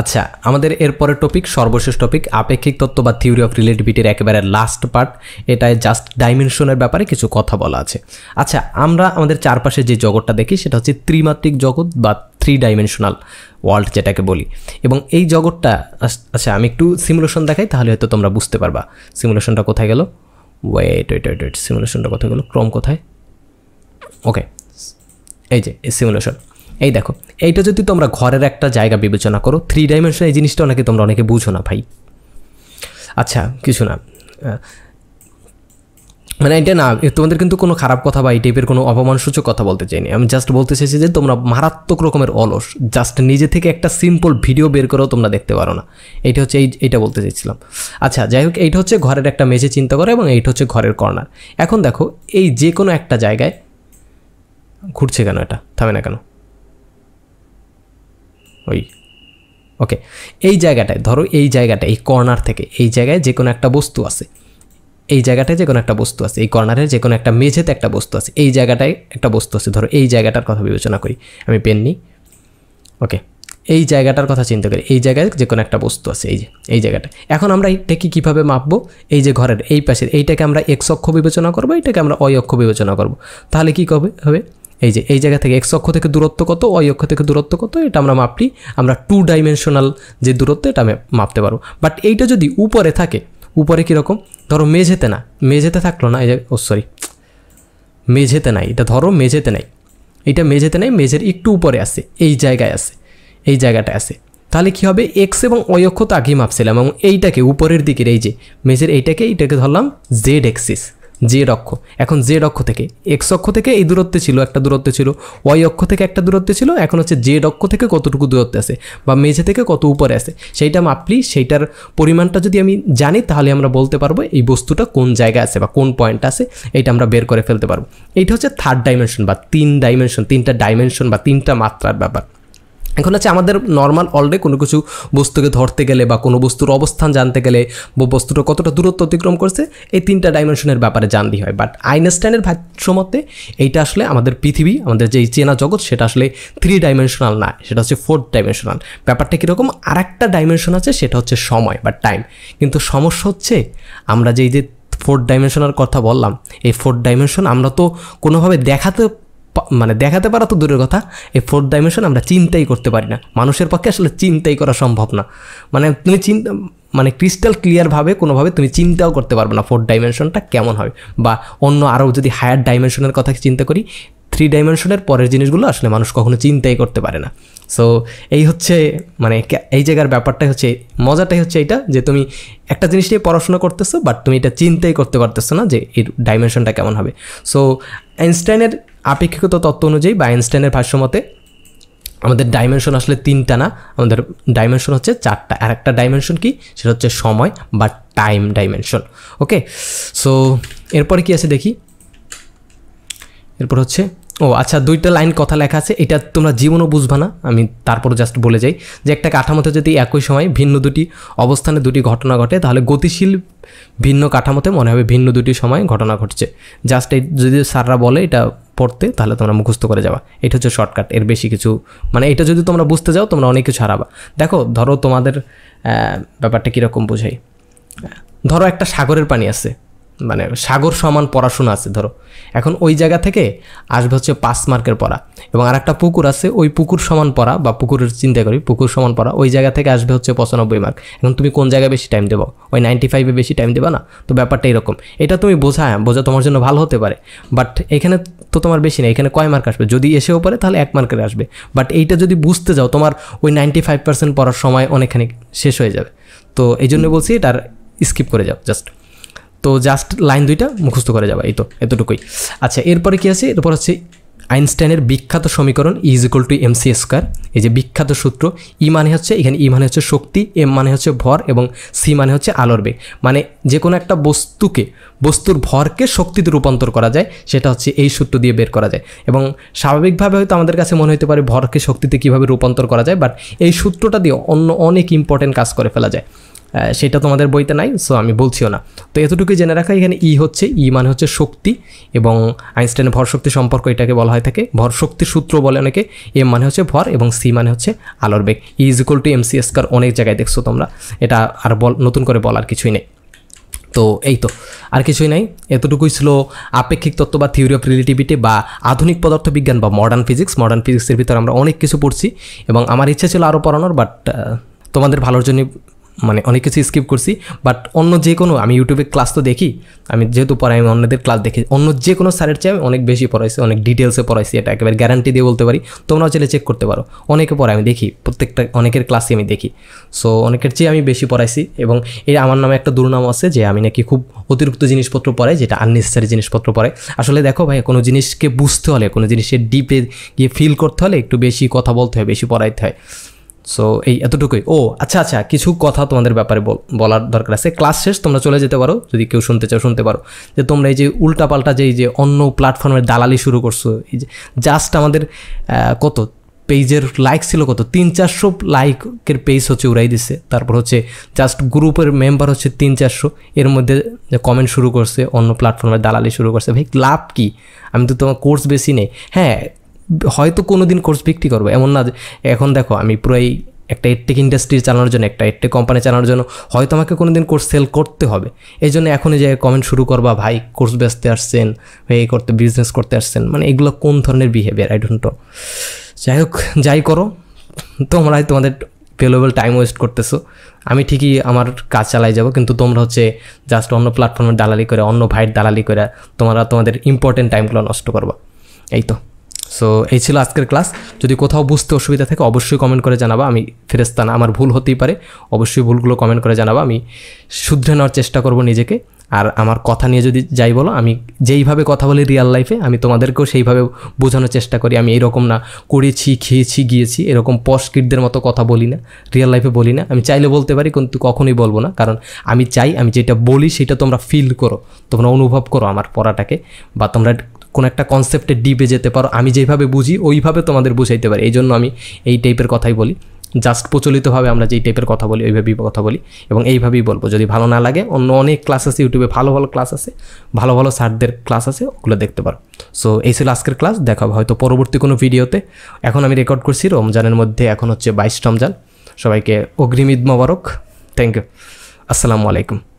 আচ্ছা, আমাদের এরপরের টপিক, সর্বশেষ টপিক, আপেক্ষিক তত্ত্ব বা থিওরি অফ রিলেটিভিটির একেবারে লাস্ট পার্ট। এটায় জাস্ট ডাইমেনশনের ব্যাপারে কিছু কথা বলা আছে। আচ্ছা, আমরা আমাদের চারপাশে যে জগৎটা দেখি সেটা হচ্ছে ত্রিমাত্রিক জগৎ বা 3 ডাইমেনশনাল ওয়ার্ল্ড যেটাকে বলি। এবং এই জগৎটা, আচ্ছা আমি একটু সিমুলেশন দেখাই তাহলে হয়তো তোমরা বুঝতে পারবা। সিমুলেশনটা কোথায় গেল? ওয়েট, সিমুলেশনটা কোথায় গেল? ক্রম কোথায়? ওকে, এই যে সিমুলেশন। এই দেখো, এইটা যদি তোমরা ঘরের একটা জায়গা বিবেচনা করো, 3 ডাইমেনশন, এই জিনিসটা তোমরা অনেকে বুঝো না ভাই। আচ্ছা কিছু না, মানে এটা না তোমাদের কিন্তু কোনো খারাপ কথা বা এই টাইপের কোনো অপমানসূচক কথা বলতে চাইনি। আমি জাস্ট বলতে চাইছি যে তোমরা মারাত্মক রকমের অলস, জাস্ট নিজে থেকে একটা সিম্পল ভিডিও বের করেও তোমরা দেখতে পারো না। এইটা হচ্ছে এইটা বলতে চাইছিলাম। আচ্ছা যাই হোক, এইটা হচ্ছে ঘরের একটা মেঝে চিন্তা করো এবং এইটা হচ্ছে ঘরের কর্নার। এখন দেখো এই যে কোনো একটা জায়গায় ঘুরছে কেন, এটা থামে না কেন? ওকে, এই জায়গাটায় ধরো, এই জায়গাটা, এই কর্নার থেকে এই জায়গায় যে কোনো একটা বস্তু আছে, এই জায়গাটায় যে কোনো একটা বস্তু আছে, এই কর্নারে যে কোনো একটা মেঝেতে একটা বস্তু আছে, এই জায়গাটায় একটা বস্তু আছে। ধরো এই জায়গাটার কথা বিবেচনা করি, আমি পেন নিই। ওকে, এই জায়গাটার কথা চিন্তা করি, এই জায়গায় যে কোনো একটা বস্তু আছে, এই যে এই জায়গাটা। এখন আমরা এইটাকে কীভাবে মাপবো? এই যে ঘরের এই পাশের এইটাকে আমরা এক্স অক্ষ বিবেচনা করবো, এইটাকে আমরা ওয়াই অক্ষ বিবেচনা করবো। তাহলে কী হবে? এই যে এই জায়গা থেকে এক্স অক্ষ থেকে দূরত্ব কত, ওয়াই অক্ষ থেকে দূরত্ব কত, এটা আমরা মাপলি, আমরা 2 ডাইমেনশনাল যে দূরত্ব এটা আমি মাপতে পারবো। বাট এইটা যদি উপরে থাকে, উপরে কীরকম? ধরো মেঝেতে না, মেঝেতে থাকলো না, এই যে মেঝেতে নাই, এটা ধরো মেঝেতে নাই, এটা মেঝেতে নাই, মেঝের একটু উপরে আছে, এই জায়গায় আছে, এই জায়গাটায় আছে। তাহলে কী হবে? এক্স এবং ওয়াই অক্ষ তো আগেই মাপছিলাম, এবং এইটাকে উপরের দিকের এই যে মেঝের এইটাকে ধরলাম জেড এক্সিস, জেড অক্ষ। এখন জেড অক্ষ থেকে এক্স অক্ষ থেকে এই দূরত্বে ছিল, একটা দূরত্বে ছিল, ওয়াই অক্ষ থেকে একটা দূরত্বে ছিল, এখন হচ্ছে জেড অক্ষ থেকে কতটুকু দূরত্বে আছে বা মেঝে থেকে কত উপরে আছে সেইটা মাপলি, সেইটার পরিমাণটা যদি আমি জানি তাহলে আমরা বলতে পারবো এই বস্তুটা কোন জায়গায় আছে বা কোন পয়েন্ট আছে, এইটা আমরা বের করে ফেলতে পারবো। এইটা হচ্ছে 3rd ডাইমেনশন বা 3 ডাইমেনশন, 3টা ডাইমেনশন বা 3টা মাত্রার ব্যাপার। এখন হচ্ছে আমাদের নর্মাল অলরেডি কোনো কিছু বস্তুকে ধরতে গেলে বা কোনো বস্তুর অবস্থান জানতে গেলে বা বস্তুটা কতটা দূরত্ব অতিক্রম করছে, এই 3টা ডাইমেনশনের ব্যাপারে জানতে হয়। বাট আইনস্টাইনের ভাষ্যমতে এইটা আসলে আমাদের পৃথিবী, আমাদের যে চেনা জগৎ, সেটা আসলে 3 ডাইমেনশনাল না, সেটা হচ্ছে 4th ডাইমেনশনাল। ব্যাপারটা কীরকম? আর একটা ডাইমেনশন আছে, সেটা হচ্ছে সময় বা টাইম। কিন্তু সমস্যা হচ্ছে আমরা যে 4th ডাইমেনশনের কথা বললাম, এই 4th ডাইমেনশন আমরা তো কোনোভাবে দেখাতে পারা তো দূরের কথা, এই 4th ডাইমেনশন আমরা চিন্তাই করতে পারি না। মানুষের পক্ষে আসলে চিন্তাই করা সম্ভব না। তুমি ক্রিস্টাল ক্লিয়ারভাবে কোনোভাবে তুমি চিন্তাও করতে পারবে না 4th ডাইমেনশনটা কেমন হবে। বা অন্য আরও যদি হায়ার ডাইমেনশনের কথা চিন্তা করি, 3 ডাইমেনশনের পরের জিনিসগুলো আসলে মানুষ কখনো চিন্তাই করতে পারে না। সো এই হচ্ছে এই জায়গার ব্যাপারটাই হচ্ছে, মজাটাই হচ্ছে এইটা যে তুমি একটা জিনিস নিয়ে পড়াশোনা করতেছো বাট তুমি এটা চিন্তাই করতে পারতেছো না যে এর ডাইমেনশনটা কেমন হবে। সো আইনস্টাইনের আপেক্ষিকতা তত্ত্ব অনুযায়ী বা আইনস্টাইনের ভাষ্যমতে আমাদের ডাইমেনশন আসলে 3টা না, আমাদের ডাইমেনশন হচ্ছে 4টা। আর একটা ডাইমেনশন কি? সেটা হচ্ছে সময় বা টাইম ডাইমেনশন। ওকে, সো এরপরে কি আছে দেখি। এরপর হচ্ছে আচ্ছা 2টা লাইন কথা লেখা আছে, এটা তোমরা জীবনও বুঝবা না, আমি তারপরে জাস্ট বলে যাই যে একটা কাঠামোতে যদি একই সময় ভিন্ন 2টি অবস্থানে 2টি ঘটনা ঘটে, তাহলে গতিশীল ভিন্ন কাঠামোতে মনে হবে ভিন্ন 2টি সময় ঘটনা ঘটছে। জাস্ট এই যদি স্যাররা বলে এটা পড়তে, তাহলে তোমরা মুখস্থ করে যাবা। এটা হচ্ছে শর্টকাট, এর বেশি কিছু এটা যদি তোমরা বুঝতে যাও তোমরা অনেক কিছু হারাবা। দেখো, ধরো তোমাদের ব্যাপারটা কীরকম বোঝাই। ধরো একটা সাগরের পানি আছে, সাগর সমান পড়াশোনা আছে ধরো। এখন ওই জায়গা থেকে আসবে হচ্ছে 5 মার্কের পড়া, এবং আর একটা পুকুর আছে, ওই পুকুর সমান পড়া বা পুকুরের চিন্তা করি পুকুর সমান পড়া, ওই জায়গা থেকে আসবে হচ্ছে 95 মার্ক। এখন তুমি কোন জায়গায় বেশি টাইম দেবো? ওই 95-এ বেশি টাইম দেবা না? তো ব্যাপারটা এরকম। এটা তুমি বোঝা তোমার জন্য ভালো হতে পারে, বাট এখানে তো তোমার বেশি না। এখানে কয় মার্ক আসবে? যদি এসেও পারে তাহলে 1 মার্কের আসবে। বাট এইটা যদি বুঝতে যাও, তোমার ওই 95% পড়ার সময় অনেকখানি শেষ হয়ে যাবে। তো এই জন্য বলছি এটার স্কিপ করে যাও জাস্ট। তো জাস্ট লাইন 2টা মুখস্থ করে যাবে, এই তো এতটুকুই। আচ্ছা, এরপরে কি আছে? এরপর হচ্ছে আইনস্টাইনের বিখ্যাত সমীকরণ E=mc²। এই যে বিখ্যাত সূত্র, ই মানে হচ্ছে, এখানে ই মানে হচ্ছে শক্তি, এম মানে হচ্ছে ভর, এবং সি মানে হচ্ছে আলোর বেগ। যে কোনো একটা বস্তুর ভরকে শক্তিতে রূপান্তর করা যায়, সেটা হচ্ছে এই সূত্র দিয়ে বের করা যায়। এবং স্বাভাবিকভাবে হয়তো আমাদের কাছে মনে হতে পারে ভরকে শক্তিতে কীভাবে রূপান্তর করা যায়, বাট এই সূত্রটা দিয়ে অন্য অনেক ইম্পর্টেন্ট কাজ করে ফেলা যায়। সেটা তোমাদের বইতে নাই, সো আমি বলছিও না। তো এতটুকুই জেনে রাখা, এখানে ই হচ্ছে, ই মানে হচ্ছে শক্তি, এবং আইনস্টাইনের ভর শক্তি সম্পর্ক এটাকে বলা হয় থাকে, ভর শক্তির সূত্র বলে অনেকে। এম মানে হচ্ছে ভর এবং সি মানে হচ্ছে আলোর বেগ। E is equal to MC square অনেক জায়গায় দেখছো তোমরা, এটা আর নতুন করে বলার কিছুই নেই। তো এই তো, আর কিছুই নাই। এতটুকুই ছিল আপেক্ষিক তত্ত্ব বা থিওরি অফ রিলেটিভিটি বা আধুনিক পদার্থবিজ্ঞান বা মডার্ন ফিজিক্স। মডার্ন ফিজিক্সের ভিতরে আমরা অনেক কিছু পড়ছি এবং আমার ইচ্ছা ছিল আরও পড়ানোর, বাট তোমাদের ভালোর জন্য মানে অনেক কিছু স্কিপ করছি। বাট অন্য যে কোনো, আমি ইউটিউবে ক্লাস তো দেখি, আমি যেহেতু পড়াই আমি অন্যদের ক্লাস দেখি, অন্য যে কোনো স্যারের চেয়ে আমি অনেক বেশি পড়াইছি, অনেক ডিটেলসে পড়াইছি, এটা একেবারে গ্যারান্টি দিয়ে বলতে পারি। তোমরাও চাইলে চেক করতে পারো, অনেকে পড়ায় আমি দেখি, প্রত্যেকটা অনেকের ক্লাসে আমি দেখি। সো অনেকের চেয়ে আমি বেশি পড়াইছি, এবং এই আমার নামে একটা দুর্নাম আছে যে আমি নাকি খুব অতিরিক্ত জিনিসপত্র পড়াই, যেটা আননেসেসারি জিনিসপত্র পড়াই। আসলে দেখো ভাই, কোনো জিনিসকে বুঝতে হলে, কোনো জিনিসের ডিপে গিয়ে ফিল করতে হলে একটু বেশি কথা বলতে হয়, বেশি পড়াইতে হয়। সো এই এতটুকুই। ও আচ্ছা, কিছু কথা তোমাদের ব্যাপারে বলার দরকার আছে। ক্লাস শেষ, তোমরা চলে যেতে পারো, যদি কেউ শুনতে চাও শুনতে পারো। যে তোমরা এই যে উল্টাপাল্টা যে অন্য প্ল্যাটফর্মের দালালি শুরু করছো, এই যে জাস্ট আমাদের কত পেজের লাইক ছিল, কত 300-400 লাইকের পেজ হচ্ছে উড়াই দিচ্ছে। তারপর হচ্ছে জাস্ট গ্রুপের মেম্বার হচ্ছে 300-400, এর মধ্যে কমেন্ট শুরু করছে, অন্য প্ল্যাটফর্মের দালালি শুরু করছে। ভাই লাভ কি? আমি তো তোমার কোর্স বেশি নেই, হ্যাঁ হয়তো কোনো দিন কোর্স বিক্রি করবো, এমন না। এখন দেখো আমি পুরোই একটা এডটেক ইন্ডাস্ট্রি চালানোর জন্য, একটা এডটেক কোম্পানি চালানোর জন্য হয়তো আমাকে কোনো দিন কোর্স সেল করতে হবে। এই জন্য এখনই যে কমেন্ট শুরু করবা, ভাই কোর্স বেচতে আসছেন, এই করতে বিজনেস করতে আসছেন, মানে এগুলো কোন ধরনের বিহেভিয়ার, আই ডোন্ট নো। যাই হোক, যাই করো, তোমরাই তোমাদের ভ্যালুয়েবল টাইম ওয়েস্ট করতেছো। আমি ঠিকই আমার কাজ চালাই যাব, কিন্তু তোমরা হচ্ছে জাস্ট অন্য প্ল্যাটফর্মের দালালি করে, অন্য ভাইয়ের দালালি করে তোমরা তোমাদের ইম্পর্টেন্ট টাইমগুলো নষ্ট করবা। এই তো। সো এই ছিল আজকের ক্লাস। যদি কোথাও বুঝতে অসুবিধা থাকে অবশ্যই কমেন্ট করে জানাবা। আমি ফেরেশতা না, আমার ভুল হতেই পারে, অবশ্যই ভুলগুলো কমেন্ট করে জানাবা। আমি শুধরে নেওয়ার চেষ্টা করব নিজেকে। আর আমার কথা নিয়ে যদি যাই বলো, আমি যেইভাবে কথা বলি রিয়েল লাইফে, আমি তোমাদেরকেও সেইভাবে বোঝানোর চেষ্টা করি। আমি এরকম না করেছি, খেয়েছি, গিয়েছি, এরকম পশ কিডদের মতো কথা বলি না, রিয়েল লাইফে বলি না। আমি চাইলে বলতে পারি, কিন্তু কখনোই বলবো না, কারণ আমি চাই আমি যেটা বলি সেটা তোমরা ফিল করো, তোমরা অনুভব করো আমার পড়াটাকে, বা তোমরা কোনো একটা কনসেপ্টে ডিপে যেতে পারো। আমি যেভাবে বুঝি ওইভাবে তোমাদের বুঝাইতে পারি, এই জন্য আমি এই টাইপের কথাই বলি। জাস্ট প্রচলিতভাবে আমরা যেই টাইপের কথা বলি ওইভাবেই কথা বলি, এবং এইভাবেই বলবো। যদি ভালো না লাগে, অন্য অনেক ক্লাস আছে ইউটিউবে, ভালো ভালো ক্লাস আছে, ভালো ভালো স্যারদের ক্লাস আছে, ওগুলো দেখতে পারো। সো এই ছিল আজকের ক্লাস, দেখা হবে হয়তো পরবর্তী কোনো ভিডিওতে। এখন আমি রেকর্ড করছি রমজানের মধ্যে, এখন হচ্ছে 22 রমজান। সবাইকে অগ্রিম ঈদ মোবারক, থ্যাংক ইউ, আসসালামু আলাইকুম।